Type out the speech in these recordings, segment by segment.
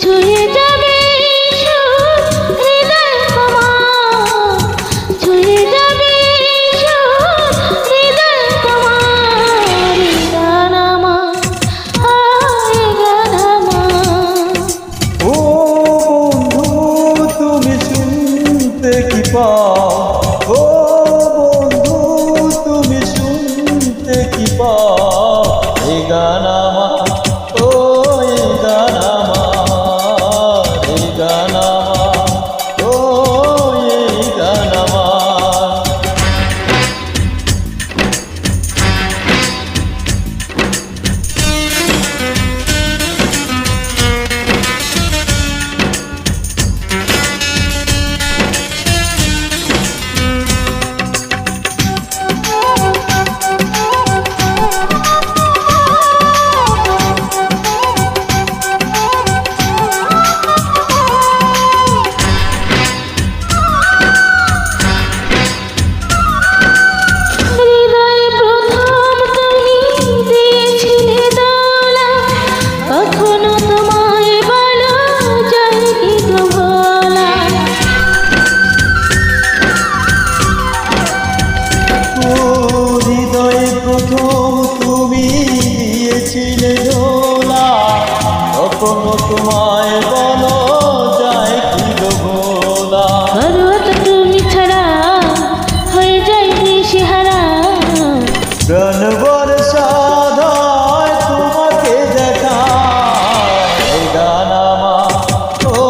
ছুঁয়ে যাবে সুর হৃদয় তোমার, ছুঁয়ে যাবে সুর হৃদয় তোমার। এই গান আমার, এই গান আমার। ও বন্ধু তুমি শুনতে কি পাও, ও বন্ধু তুমি শুনতে কি পাও। এই গান আমার, ও এই গান আমার, এই গান আমার, ও এই গান আমার। হৃদয়ে প্রথম তুমি দিয়েছিলে দোলা, কখনো তোমায় বলা যায় কি গো ভোলা। ও হৃদয়ে প্রথম তুমি দিয়েছিলে দোলা, কখনো তোমায় বলো যায় কি গো ভোলা। ঘরোয়া তো তুমি ছাড়া হয়ে যায় দিশেহারা। প্রাণ বর্ষা ধায় তোমাকে দেখা। এই গান আমার, ও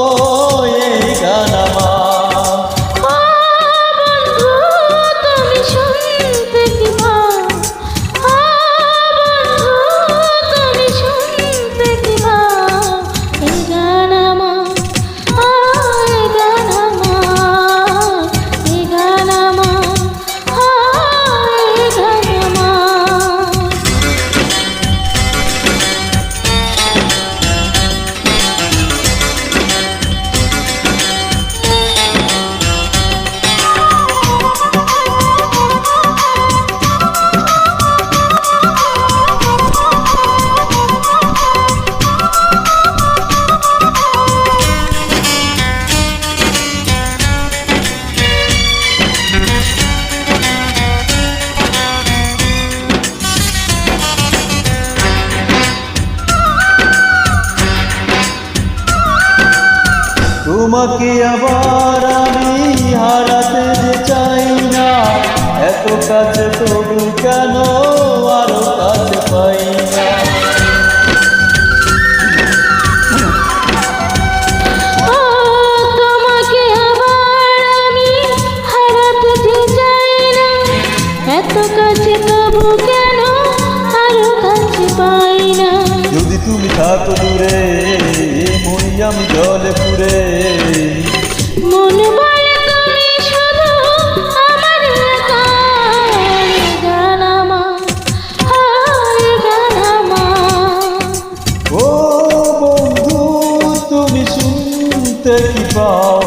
এই গান আমার। ও বন্ধু তুমি শুনতে কি পাও, ও বন্ধু তুমি শুনতে কি পাও। এই গান আমার, এই গান আমার, এই গান আমার, এই গান আমার। তোমাকে আবার আমি হারাতে যে চাই না, এত কাছে তবু কেন আরো কাছে পাই না। ও তোমাকে আবার আমি হারাতে যে চাই না, এত কাছে তবু কেন আরো কাছে পাই না। যদি তুমি থাকো দূরে মরি আমি জলে পুরে। মন বলে তুমি শুধু আমার একা। এই গান আমার, এই গান আমার। ও বন্ধু তুমি শুনতে কি পাও,